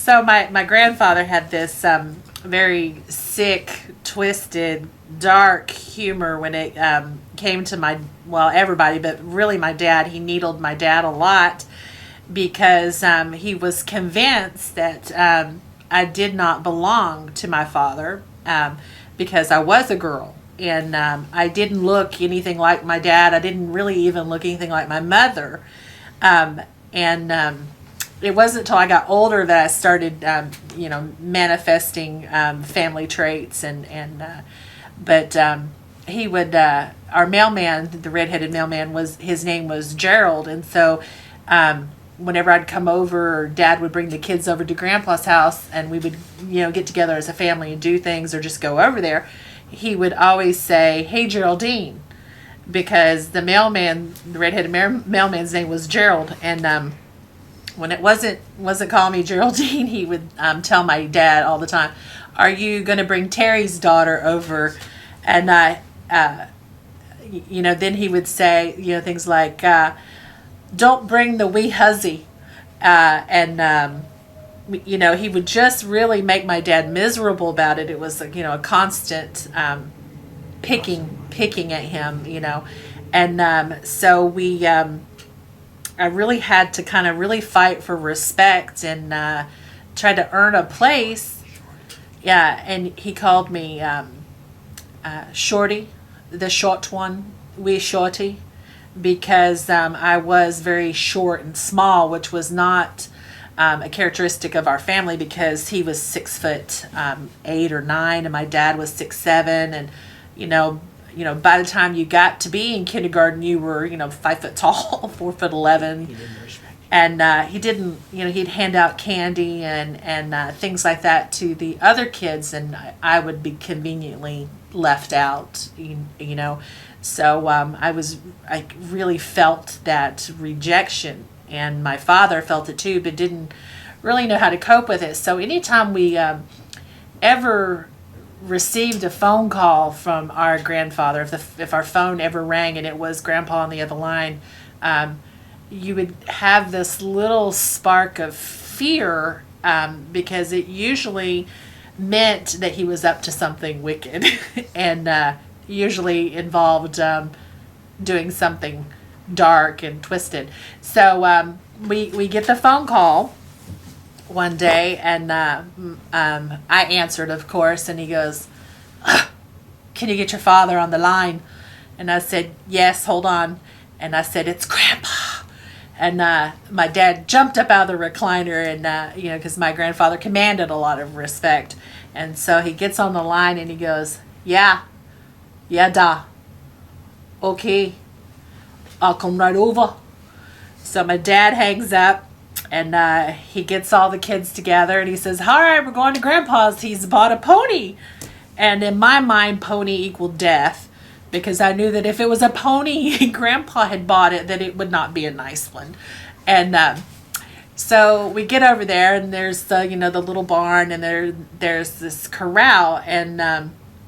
So my grandfather had this very sick, twisted, dark humor when it came to everybody, but really my dad. He needled my dad a lot because he was convinced that I did not belong to my father because I was a girl. And I didn't look anything like my dad. I didn't really even look anything like my mother. And it wasn't until I got older that I started, manifesting family traits. But he would, our mailman, the redheaded mailman, his name was Gerald. And so whenever I'd come over, or Dad would bring the kids over to Grandpa's house, and we would, get together as a family and do things or just go over there, he would always say, "Hey, Geraldine," because the mailman, the redheaded mailman's name was Gerald. And when it wasn't calling me Geraldine, he would tell my dad all the time, "Are you going to bring Terry's daughter over?" And then he would say, things like, "Don't bring the wee huzzy," he would just really make my dad miserable about it. It was a constant picking at him, and so I really had to kind of really fight for respect and try to earn a place. Yeah, and he called me Shorty, the short one, wee shorty, because I was very short and small, which was not a characteristic of our family, because he was 6'8" or 9", and my dad was 6'7", and by the time you got to be in kindergarten, you were 5 foot tall, 4'11". He didn't respect you. And he didn't, he'd hand out candy and things like that to the other kids, and I would be conveniently left out, So I really felt that rejection. And my father felt it too, but didn't really know how to cope with it. So anytime we ever received a phone call from our grandfather, if our phone ever rang and it was Grandpa on the other line, you would have this little spark of fear, because it usually meant that he was up to something wicked and usually involved doing something dark and twisted. So we get the phone call one day, and I answered, of course, and he goes, "Can you get your father on the line?" And I said, "Yes, hold on." And I said, "It's Grandpa." And my dad jumped up out of the recliner, and because my grandfather commanded a lot of respect, and so he gets on the line and he goes, "Yeah da, okay, I'll come right over." So my dad hangs up, and he gets all the kids together, and he says, "All right, we're going to Grandpa's. He's bought a pony." And in my mind, pony equaled death, because I knew that if it was a pony Grandpa had bought it, that it would not be a nice one. And so we get over there, and there's the the little barn, and there's this corral, and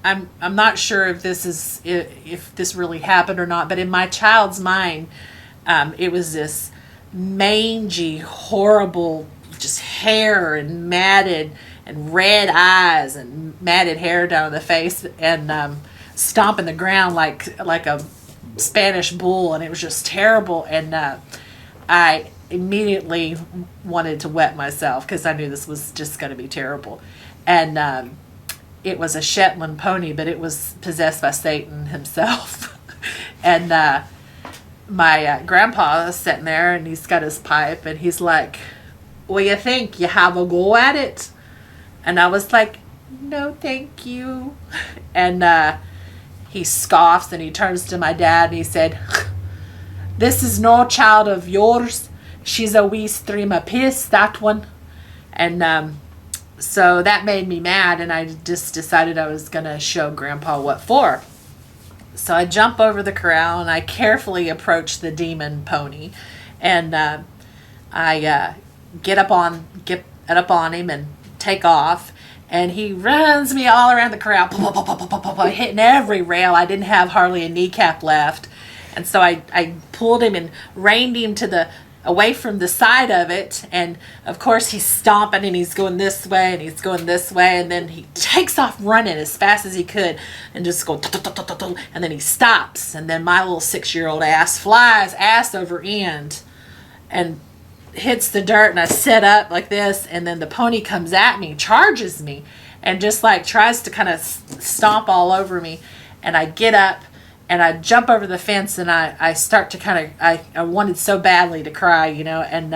I'm not sure if this really happened or not, but in my child's mind, it was this mangy, horrible, just hair and matted and red eyes and matted hair down the face, and stomping the ground like a Spanish bull, and it was just terrible. And I immediately wanted to wet myself, because I knew this was just going to be terrible. And it was a Shetland pony, but it was possessed by Satan himself. And my grandpa is sitting there, and he's got his pipe, and he's like, "What do you think? You have a go at it?" And I was like, "No, thank you." And he scoffs, and he turns to my dad, and he said, "This is no child of yours. She's a wee stream of piss, that one." And so that made me mad, and I just decided I was going to show Grandpa what for. So I jump over the corral, and I carefully approach the demon pony, and I get up on him and take off, and he runs me all around the corral, hitting every rail. I didn't have hardly a kneecap left, and so I pulled him and reined him to the away from the side of it. And of course he's stomping and he's going this way and he's going this way. And then he takes off running as fast as he could and just go, and then he stops. And then my little 6-year-old ass flies ass over end and hits the dirt, and I sit up like this, and then the pony comes at me, charges me, and just like tries to kind of stomp all over me. And I get up and I jump over the fence, and I start to kind of, I wanted so badly to cry, and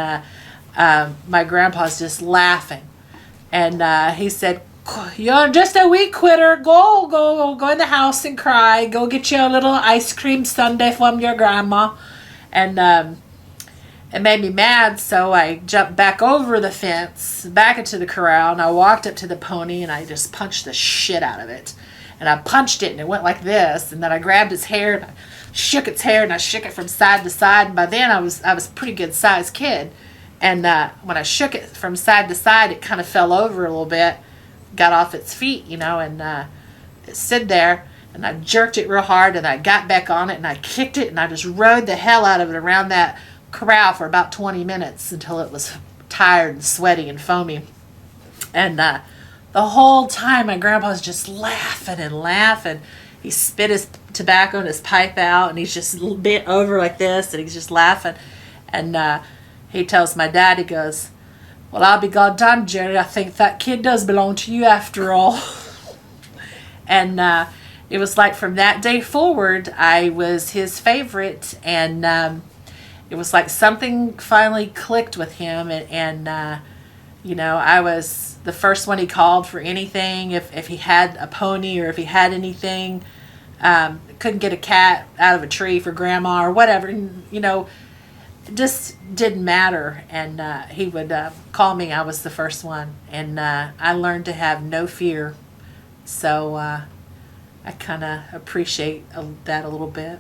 my grandpa's just laughing. And he said, "You're just a wee quitter. Go in the house and cry. Go get your little ice cream sundae from your grandma." And it made me mad, so I jumped back over the fence, back into the corral, and I walked up to the pony, and I just punched the shit out of it. And I punched it, and it went like this, and then I grabbed its hair, and I shook its hair, and I shook it from side to side, and by then I was a pretty good-sized kid. And when I shook it from side to side, it kind of fell over a little bit, got off its feet, and it stood there, and I jerked it real hard, and I got back on it, and I kicked it, and I just rode the hell out of it around that corral for about 20 minutes until it was tired and sweaty and foamy. And the whole time my grandpa's just laughing and laughing. He spit his tobacco and his pipe out, and he's just bent over like this, and he's just laughing. And he tells my dad, he goes, "Well, I'll be goddamned, Jerry, I think that kid does belong to you after all." And it was like from that day forward, I was his favorite, and it was like something finally clicked with him, and I was the first one he called for anything. If he had a pony or if he had anything, couldn't get a cat out of a tree for grandma or whatever, it just didn't matter. And he would call me. I was the first one, and I learned to have no fear. So I kind of appreciate that a little bit.